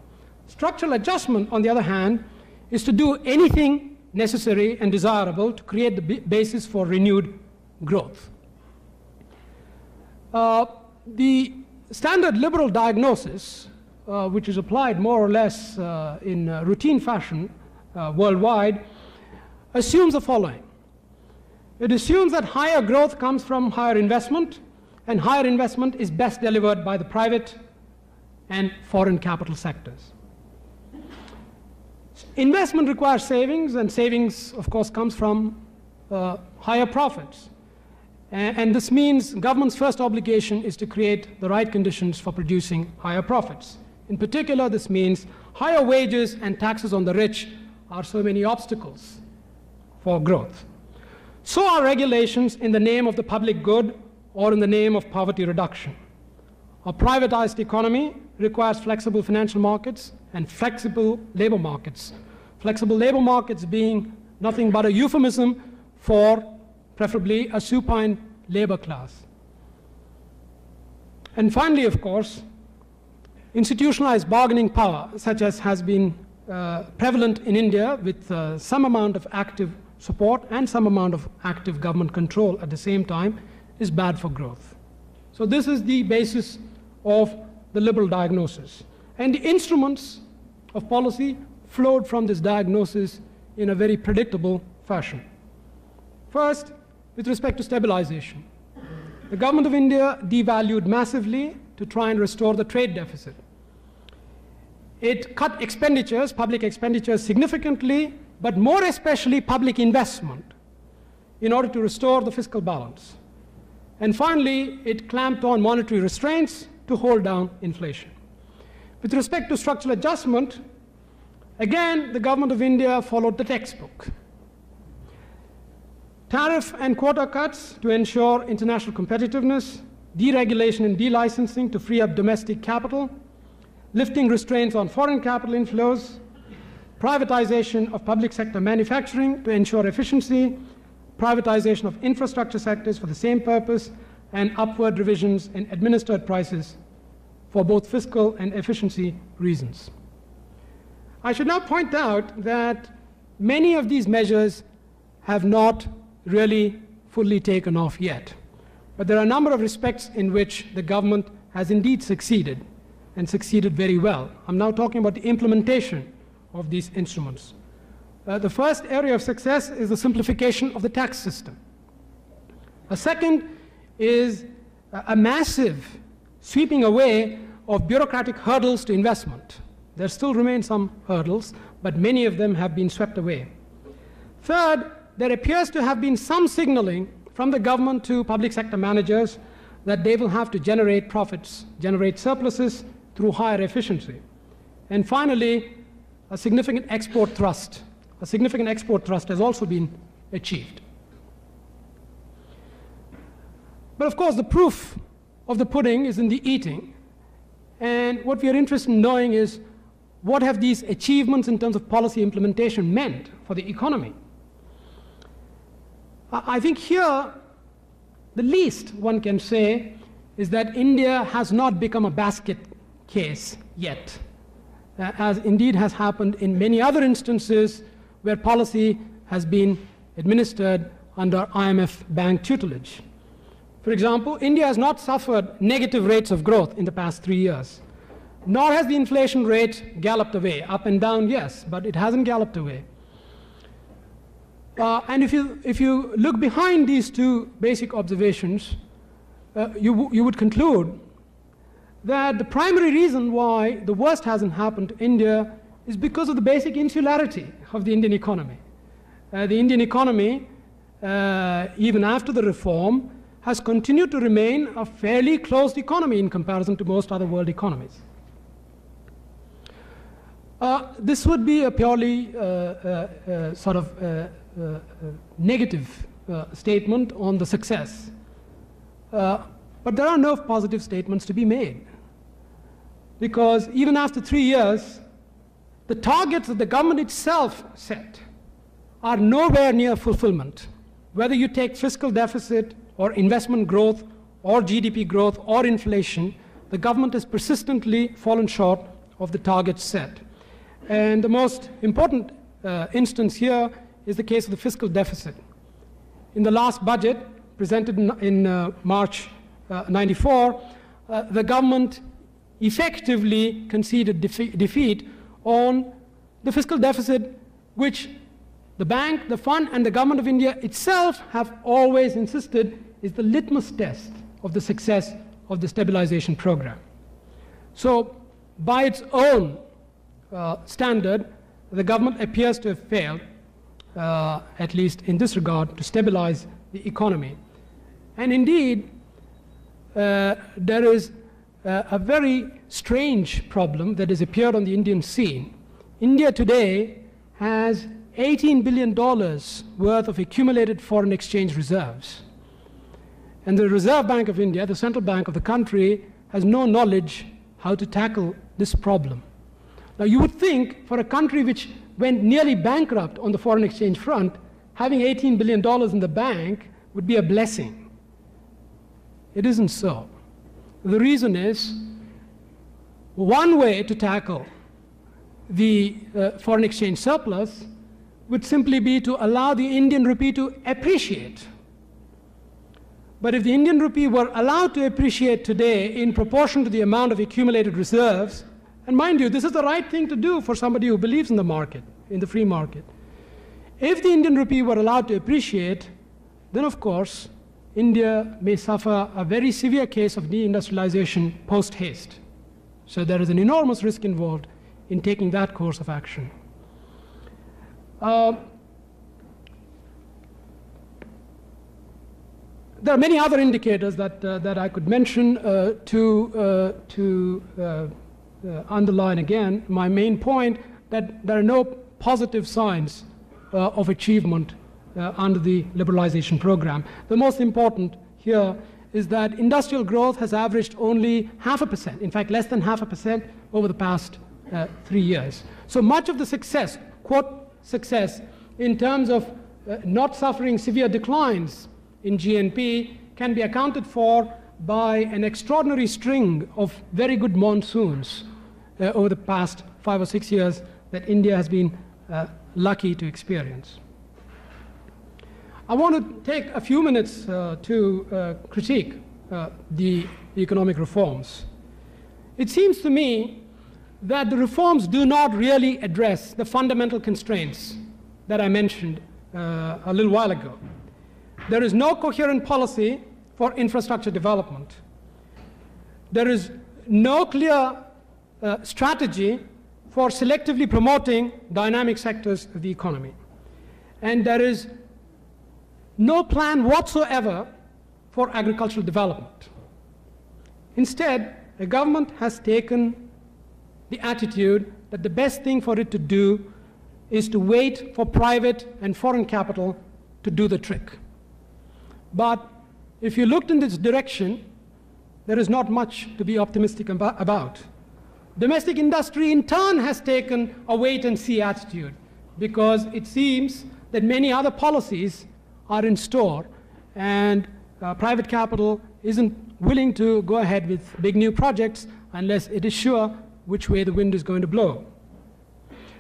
Structural adjustment, on the other hand, is to do anything necessary and desirable to create the basis for renewed growth. The standard liberal diagnosis, which is applied more or less in routine fashion worldwide, assumes the following. It assumes that higher growth comes from higher investment, and higher investment is best delivered by the private and foreign capital sectors. Investment requires savings, and savings, of course, comes from higher profits. And this means government's first obligation is to create the right conditions for producing higher profits. In particular, this means higher wages and taxes on the rich are so many obstacles for growth. So are regulations in the name of the public good or in the name of poverty reduction. A privatized economy requires flexible financial markets and flexible labor markets. Flexible labor markets being nothing but a euphemism for preferably a supine labor class. And finally, of course, institutionalized bargaining power, such as has been prevalent in India, with some amount of active support and some amount of active government control at the same time, is bad for growth. So this is the basis of the liberal diagnosis. And the instruments of policy flowed from this diagnosis in a very predictable fashion. First, with respect to stabilization, the government of India devalued massively to try and restore the trade deficit. It cut expenditures, public expenditures, significantly, but more especially public investment, in order to restore the fiscal balance. And finally, it clamped on monetary restraints to hold down inflation. With respect to structural adjustment, again, the government of India followed the textbook. Tariff and quota cuts to ensure international competitiveness, deregulation and delicensing to free up domestic capital, lifting restraints on foreign capital inflows, privatization of public sector manufacturing to ensure efficiency, privatization of infrastructure sectors for the same purpose, and upward revisions in administered prices for both fiscal and efficiency reasons. I should now point out that many of these measures have not really fully taken off yet. But there are a number of respects in which the government has indeed succeeded, and succeeded very well. I'm now talking about the implementation of these instruments. The first area of success is the simplification of the tax system. A second is a massive sweeping away of bureaucratic hurdles to investment. There still remain some hurdles, but many of them have been swept away. Third, there appears to have been some signaling from the government to public sector managers that they will have to generate profits, generate surpluses through higher efficiency. And finally, a significant export thrust. A significant export thrust has also been achieved. But of course, the proof of the pudding is in the eating. And what we are interested in knowing is, what have these achievements in terms of policy implementation meant for the economy? I think here, the least one can say is that India has not become a basket case yet, as indeed has happened in many other instances where policy has been administered under IMF bank tutelage. For example, India has not suffered negative rates of growth in the past 3 years, nor has the inflation rate galloped away. Up and down, yes, but it hasn't galloped away. And if you look behind these two basic observations, you would conclude that the primary reason why the worst hasn't happened to India is because of the basic insularity of the Indian economy. The Indian economy, even after the reform, has continued to remain a fairly closed economy in comparison to most other world economies. This would be a purely sort of negative statement on the success. But there are no positive statements to be made. Because even after 3 years, the targets that the government itself set are nowhere near fulfillment. Whether you take fiscal deficit or investment growth or GDP growth or inflation, the government has persistently fallen short of the targets set. And the most important instance here is the case of the fiscal deficit. In the last budget, presented in March 94, the government effectively conceded defeat on the fiscal deficit, which the bank, the fund, and the government of India itself have always insisted is the litmus test of the success of the stabilization program. So, by its own standard, the government appears to have failed, at least in this regard, to stabilize the economy. And indeed, there is a very strange problem that has appeared on the Indian scene. India today has $18 billion worth of accumulated foreign exchange reserves. And the Reserve Bank of India, the central bank of the country, has no knowledge how to tackle this problem. Now, you would think for a country which went nearly bankrupt on the foreign exchange front, having $18 billion in the bank would be a blessing. It isn't so. The reason is, one way to tackle the foreign exchange surplus would simply be to allow the Indian rupee to appreciate. But if the Indian rupee were allowed to appreciate today in proportion to the amount of accumulated reserves, and mind you, this is the right thing to do for somebody who believes in the market, in the free market. If the Indian rupee were allowed to appreciate, then of course, India may suffer a very severe case of deindustrialization post-haste. So there is an enormous risk involved in taking that course of action. There are many other indicators that I could mention to underline again my main point, that there are no positive signs of achievement under the liberalization program. The most important here is that industrial growth has averaged only 0.5%, in fact less than 0.5% over the past 3 years. So much of the success, quote success, in terms of not suffering severe declines in GNP can be accounted for by an extraordinary string of very good monsoons over the past 5 or 6 years that India has been lucky to experience. I want to take a few minutes to critique the economic reforms. It seems to me that the reforms do not really address the fundamental constraints that I mentioned a little while ago. There is no coherent policy for infrastructure development. There is no clear strategy for selectively promoting dynamic sectors of the economy. And there is no plan whatsoever for agricultural development. Instead, the government has taken the attitude that the best thing for it to do is to wait for private and foreign capital to do the trick. But if you looked in this direction, there is not much to be optimistic about. Domestic industry in turn has taken a wait-and-see attitude, because it seems that many other policies are in store, and private capital isn't willing to go ahead with big new projects unless it is sure which way the wind is going to blow.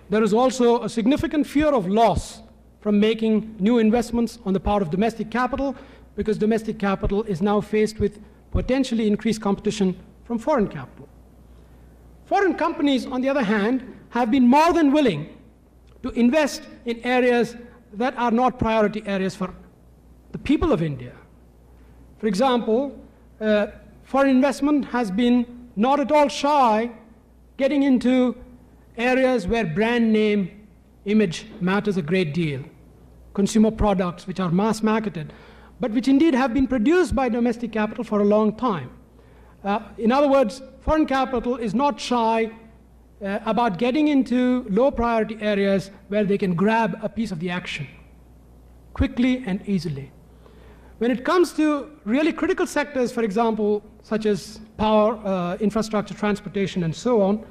There is also a significant fear of loss from making new investments on the part of domestic capital, because domestic capital is now faced with potentially increased competition from foreign capital. Foreign companies, on the other hand, have been more than willing to invest in areas that are not priority areas for the people of India. For example, foreign investment has been not at all shy getting into areas where brand name image matters a great deal. Consumer products which are mass marketed, but which indeed have been produced by domestic capital for a long time. In other words, foreign capital is not shy about getting into low priority areas where they can grab a piece of the action quickly and easily. When it comes to really critical sectors, for example, such as power, infrastructure, transportation, and so on,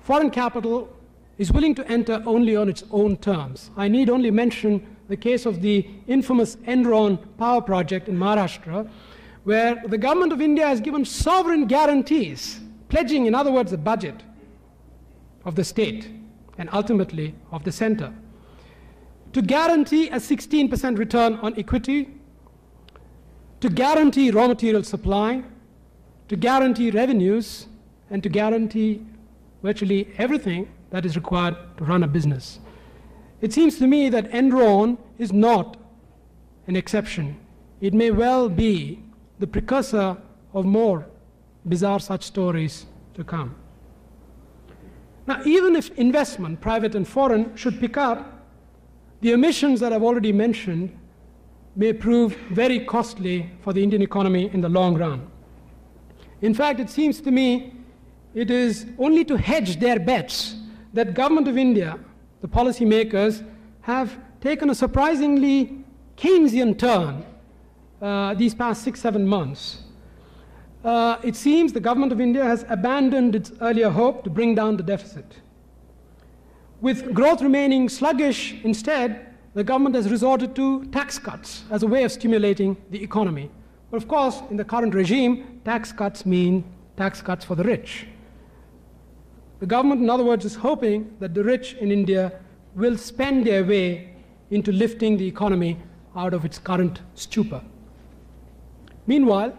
foreign capital is willing to enter only on its own terms. I need only mention the case of the infamous Enron power project in Maharashtra, where the government of India has given sovereign guarantees, pledging, in other words, the budget of the state and ultimately of the center, to guarantee a 16% return on equity, to guarantee raw material supply, to guarantee revenues, and to guarantee virtually everything that is required to run a business. It seems to me that Enron is not an exception. It may well be the precursor of more bizarre such stories to come. Now, even if investment, private and foreign, should pick up, the emissions that I've already mentioned may prove very costly for the Indian economy in the long run. In fact, it seems to me it is only to hedge their bets that government of India, the policymakers, have taken a surprisingly Keynesian turn these past 6-7 months. It seems the government of India has abandoned its earlier hope to bring down the deficit. With growth remaining sluggish, instead, the government has resorted to tax cuts as a way of stimulating the economy. But of course, in the current regime, tax cuts mean tax cuts for the rich. The government, in other words, is hoping that the rich in India will spend their way into lifting the economy out of its current stupor. Meanwhile,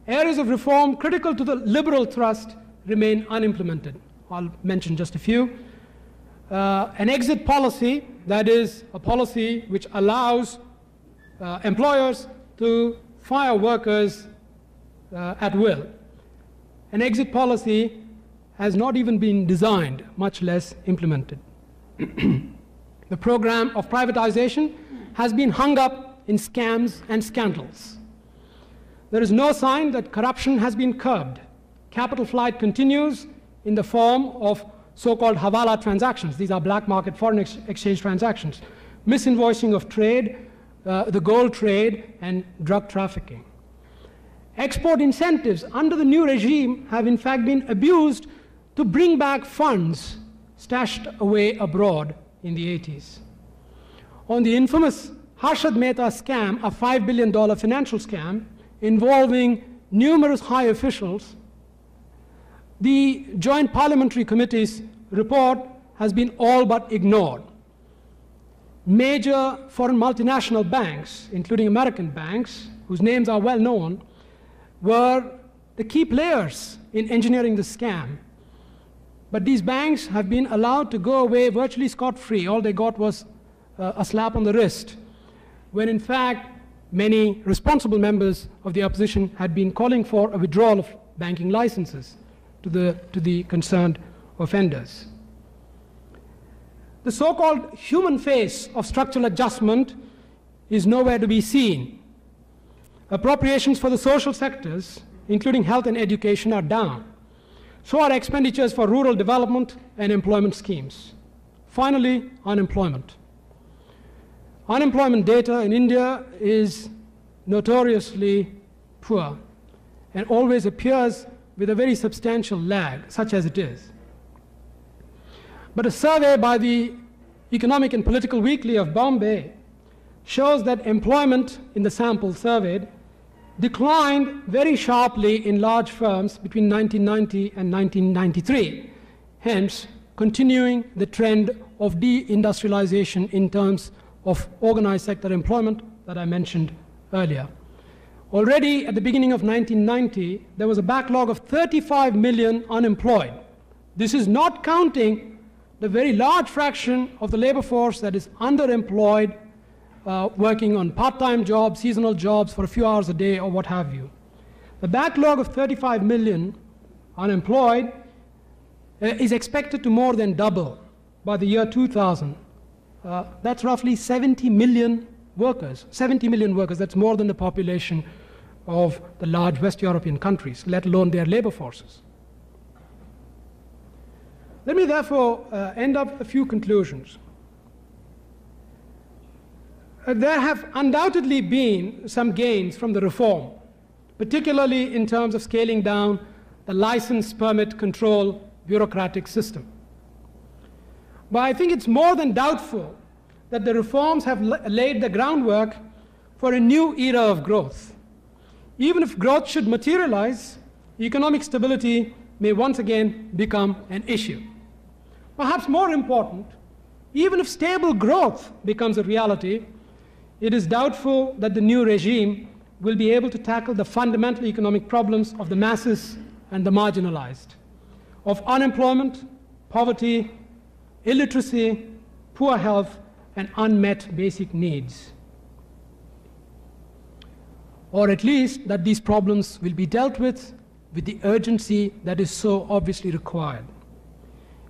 areas of reform critical to the liberal thrust remain unimplemented. I'll mention just a few. An exit policy, that is, a policy which allows employers to fire workers at will. An exit policy has not even been designed, much less implemented. The program of privatization has been hung up in scams and scandals. There is no sign that corruption has been curbed. Capital flight continues in the form of so-called Hawala transactions. These are black market foreign exchange transactions. Misinvoicing of trade, the gold trade, and drug trafficking. Export incentives under the new regime have in fact been abused to bring back funds stashed away abroad in the 80s. On the infamous Harshad Mehta scam, a $5 billion financial scam involving numerous high officials, the Joint Parliamentary Committee's report has been all but ignored. Major foreign multinational banks, including American banks, whose names are well known, were the key players in engineering the scam. But these banks have been allowed to go away virtually scot-free. All they got was a slap on the wrist, when in fact many responsible members of the opposition had been calling for a withdrawal of banking licenses to the concerned offenders. The so-called human face of structural adjustment is nowhere to be seen. Appropriations for the social sectors, including health and education, are down. So are expenditures for rural development and employment schemes. Finally, unemployment. Unemployment data in India is notoriously poor and always appears with a very substantial lag, such as it is. But a survey by the Economic and Political Weekly of Bombay shows that employment in the sample surveyed declined very sharply in large firms between 1990 and 1993, hence continuing the trend of deindustrialization in terms of organized sector employment that I mentioned earlier. Already at the beginning of 1990, there was a backlog of 35 million unemployed. This is not counting the very large fraction of the labor force that is underemployed, working on part-time jobs, seasonal jobs for a few hours a day or what have you. The backlog of 35 million unemployed is expected to more than double by the year 2000. That's roughly 70 million workers. 70 million workers, that's more than the population of the large West European countries, let alone their labor forces. Let me therefore end up a few conclusions. There have undoubtedly been some gains from the reform, particularly in terms of scaling down the license, permit, control, bureaucratic system. But I think it's more than doubtful that the reforms have laid the groundwork for a new era of growth. Even if growth should materialize, economic stability may once again become an issue. Perhaps more important, even if stable growth becomes a reality, it is doubtful that the new regime will be able to tackle the fundamental economic problems of the masses and the marginalized, of unemployment, poverty, illiteracy, poor health, and unmet basic needs. Or at least that these problems will be dealt with the urgency that is so obviously required.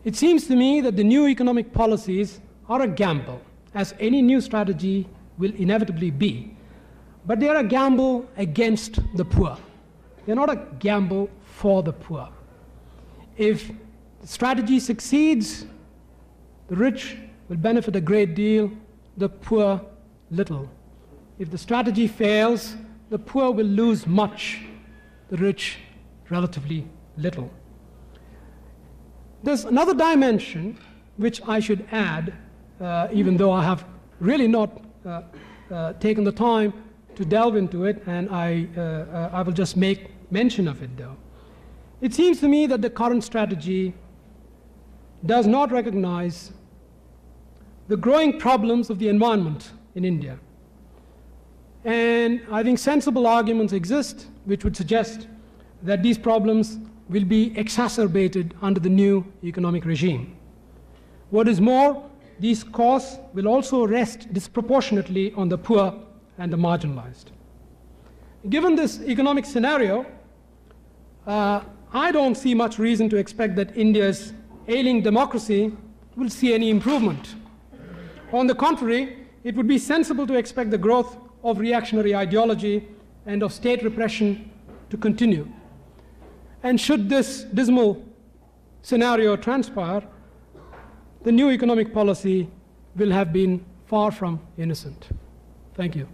It seems to me that the new economic policies are a gamble, as any new strategy will inevitably be. But they are a gamble against the poor. They're not a gamble for the poor. If the strategy succeeds, the rich will benefit a great deal, the poor little. If the strategy fails, the poor will lose much, the rich relatively little. There's another dimension which I should add, even though I have really not taken the time to delve into it, and I will just make mention of it though. It seems to me that the current strategy does not recognize the growing problems of the environment in India. And I think sensible arguments exist which would suggest that these problems will be exacerbated under the new economic regime. What is more, these costs will also rest disproportionately on the poor and the marginalized. Given this economic scenario, I don't see much reason to expect that India's ailing democracy will see any improvement. On the contrary, it would be sensible to expect the growth of reactionary ideology and of state repression to continue. And should this dismal scenario transpire, the new economic policy will have been far from innocent. Thank you.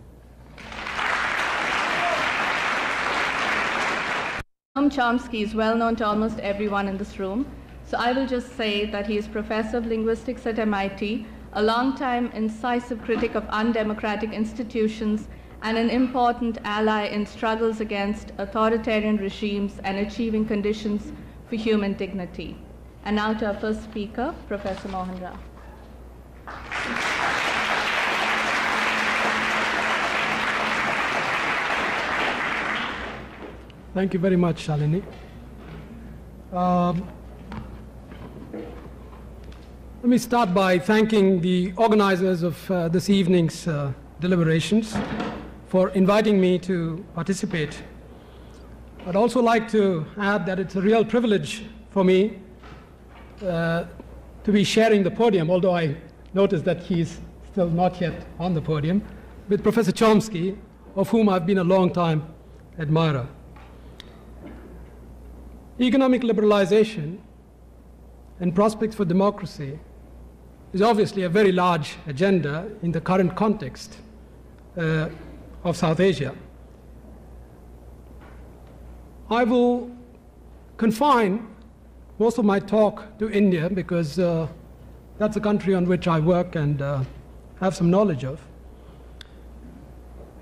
Noam Chomsky is well known to almost everyone in this room, so I will just say that he is professor of linguistics at MIT, a long-time incisive critic of undemocratic institutions, and an important ally in struggles against authoritarian regimes and achieving conditions for human dignity. And now to our first speaker, Professor Mohan Rao. Thank you very much, Shalini. Let me start by thanking the organizers of this evening's deliberations for inviting me to participate. I'd also like to add that it's a real privilege for me to be sharing the podium, although I noticed that he's still not yet on the podium, with Professor Chomsky, of whom I've been a long-time admirer. Economic liberalization and prospects for democracy is obviously a very large agenda in the current context of South Asia. I will confine most of my talk to India because that's a country on which I work and have some knowledge of.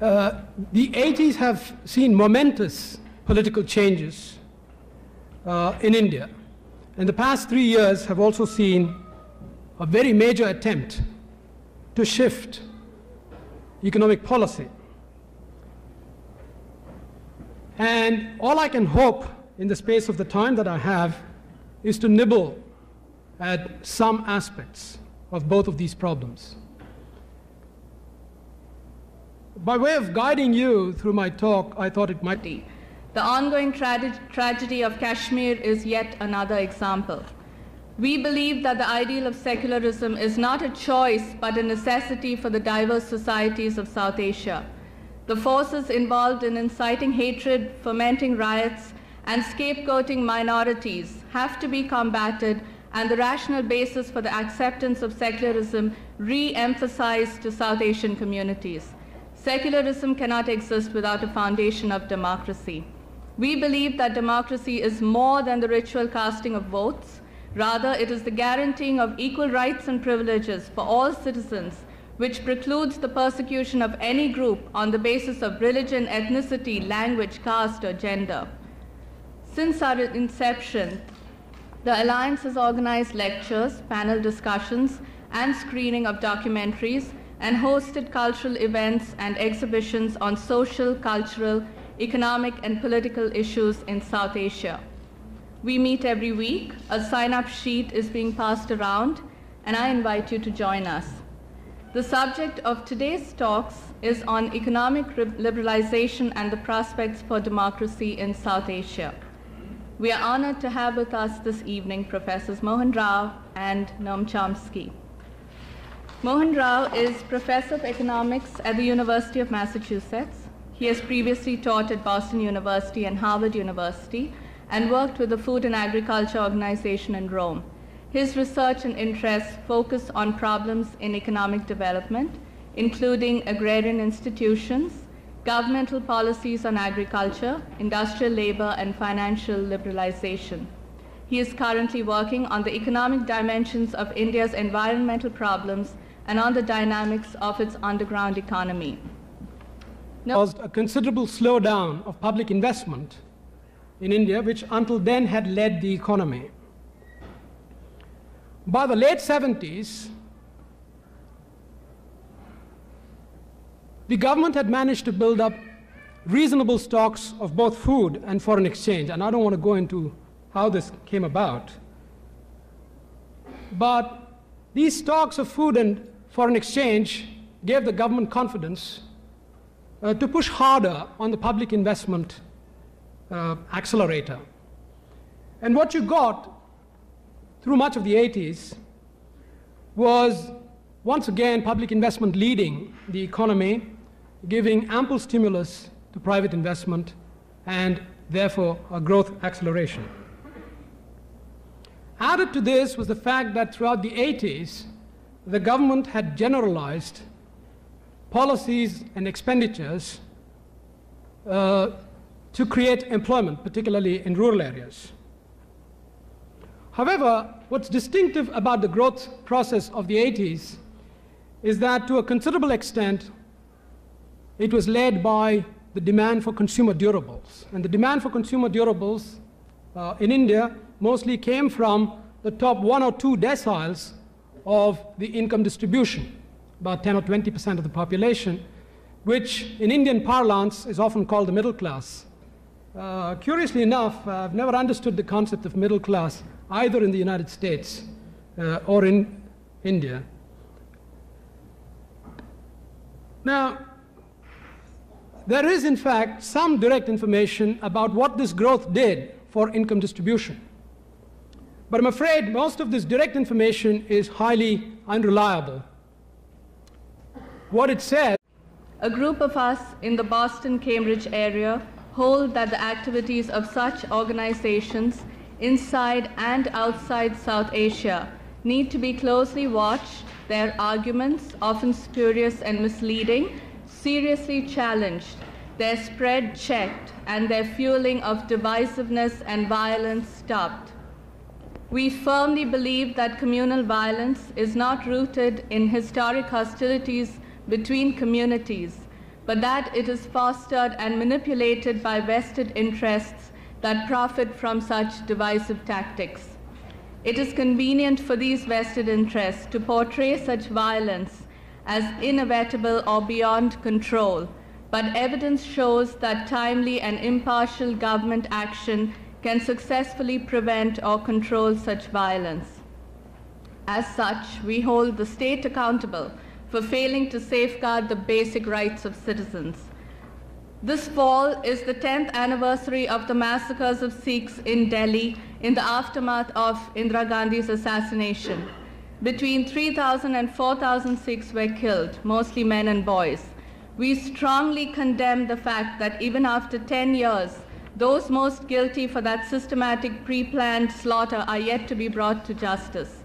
The 80s have seen momentous political changes in India, and the past 3 years have also seen a very major attempt to shift economic policy. And all I can hope in the space of the time that I have is to nibble at some aspects of both of these problems. By way of guiding you through my talk, I thought it might be. The ongoing tragedy of Kashmir is yet another example. We believe that the ideal of secularism is not a choice but a necessity for the diverse societies of South Asia. The forces involved in inciting hatred, fomenting riots, and scapegoating minorities have to be combated, and the rational basis for the acceptance of secularism re-emphasized to South Asian communities. Secularism cannot exist without a foundation of democracy. We believe that democracy is more than the ritual casting of votes. Rather, it is the guaranteeing of equal rights and privileges for all citizens, which precludes the persecution of any group on the basis of religion, ethnicity, language, caste, or gender. Since our inception, the Alliance has organized lectures, panel discussions, and screening of documentaries, and hosted cultural events and exhibitions on social, cultural, economic, and political issues in South Asia. We meet every week. A sign-up sheet is being passed around, and I invite you to join us. The subject of today's talks is on economic liberalization and the prospects for democracy in South Asia. We are honored to have with us this evening Professors Mohan Rao and Noam Chomsky. Mohan Rao is Professor of Economics at the University of Massachusetts. He has previously taught at Boston University and Harvard University and worked with the Food and Agriculture Organization in Rome. His research and interests focus on problems in economic development, including agrarian institutions, governmental policies on agriculture, industrial labor, and financial liberalization. He is currently working on the economic dimensions of India's environmental problems and on the dynamics of its underground economy. Caused a considerable slowdown of public investment in India, which until then had led the economy. By the late 70s, the government had managed to build up reasonable stocks of both food and foreign exchange, and I don't want to go into how this came about. But these stocks of food and foreign exchange gave the government confidence to push harder on the public investment accelerator. And what you got through much of the 80s was, once again, public investment leading the economy, giving ample stimulus to private investment, and therefore a growth acceleration. Added to this was the fact that throughout the 80s, the government had generalized policies and expenditures to create employment, particularly in rural areas. However, what's distinctive about the growth process of the 80s is that to a considerable extent, it was led by the demand for consumer durables. And the demand for consumer durables in India mostly came from the top 1 or 2 deciles of the income distribution, about 10 or 20% of the population, which in Indian parlance is often called the middle class. Curiously enough, I've never understood the concept of middle class either in the United States or in India. Now, there is in fact some direct information about what this growth did for income distribution. But I'm afraid most of this direct information is highly unreliable. What it says: a group of us in the Boston-Cambridge area hold that the activities of such organizations inside and outside South Asia need to be closely watched, their arguments, often spurious and misleading, seriously challenged, their spread checked, and their fueling of divisiveness and violence stopped. We firmly believe that communal violence is not rooted in historic hostilities between communities, but that it is fostered and manipulated by vested interests that profit from such divisive tactics. It is convenient for these vested interests to portray such violence as inevitable or beyond control, but evidence shows that timely and impartial government action can successfully prevent or control such violence. As such, we hold the state accountable for failing to safeguard the basic rights of citizens. This fall is the 10th anniversary of the massacres of Sikhs in Delhi in the aftermath of Indira Gandhi's assassination. Between 3,000 and 4,000 Sikhs were killed, mostly men and boys. We strongly condemn the fact that even after 10 years, those most guilty for that systematic pre-planned slaughter are yet to be brought to justice.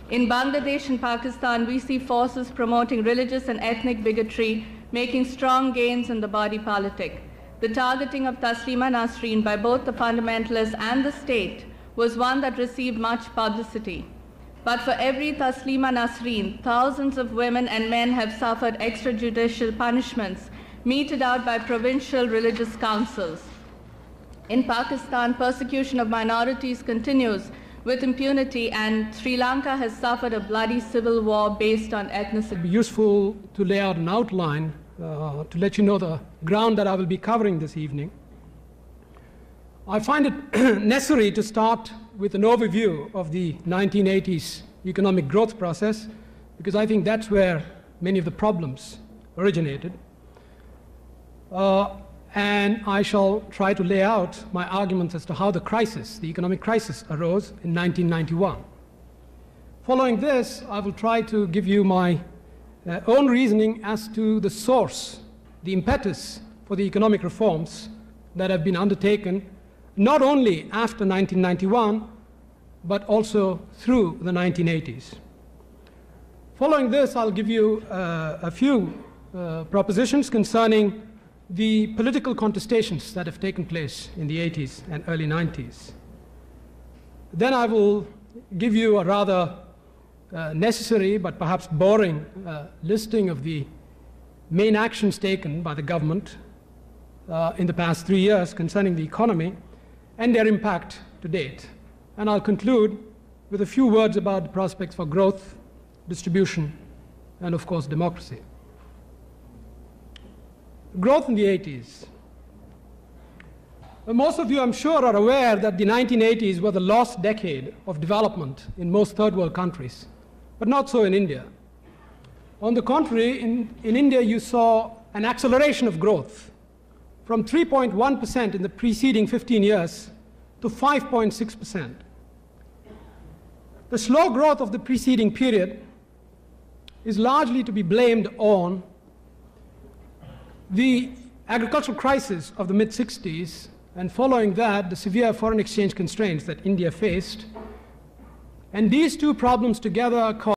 In Bangladesh and Pakistan, we see forces promoting religious and ethnic bigotry, making strong gains in the body politic. The targeting of Taslima Nasreen by both the fundamentalists and the state was one that received much publicity. But for every Taslima Nasreen, thousands of women and men have suffered extrajudicial punishments meted out by provincial religious councils. In Pakistan, persecution of minorities continues with impunity, and Sri Lanka has suffered a bloody civil war based on ethnicity. It would be useful to lay out an outline to let you know the ground that I will be covering this evening. I find it necessary to start with an overview of the 1980s economic growth process, because I think that's where many of the problems originated. And I shall try to lay out my arguments as to how the crisis, the economic crisis, arose in 1991. Following this, I will try to give you my own reasoning as to the source, the impetus for the economic reforms that have been undertaken not only after 1991, but also through the 1980s. Following this, I'll give you a few propositions concerning the political contestations that have taken place in the 80s and early 90s. Then I will give you a rather necessary but perhaps boring listing of the main actions taken by the government in the past 3 years concerning the economy and their impact to date. And I'll conclude with a few words about the prospects for growth, distribution, and of course democracy. Growth in the 80s. Most of you, I'm sure, are aware that the 1980s were the lost decade of development in most third world countries, but not so in India. On the contrary, in India you saw an acceleration of growth from 3.1% in the preceding 15 years to 5.6%. The slow growth of the preceding period is largely to be blamed on the agricultural crisis of the mid-60s, and following that, the severe foreign exchange constraints that India faced. And these two problems together caused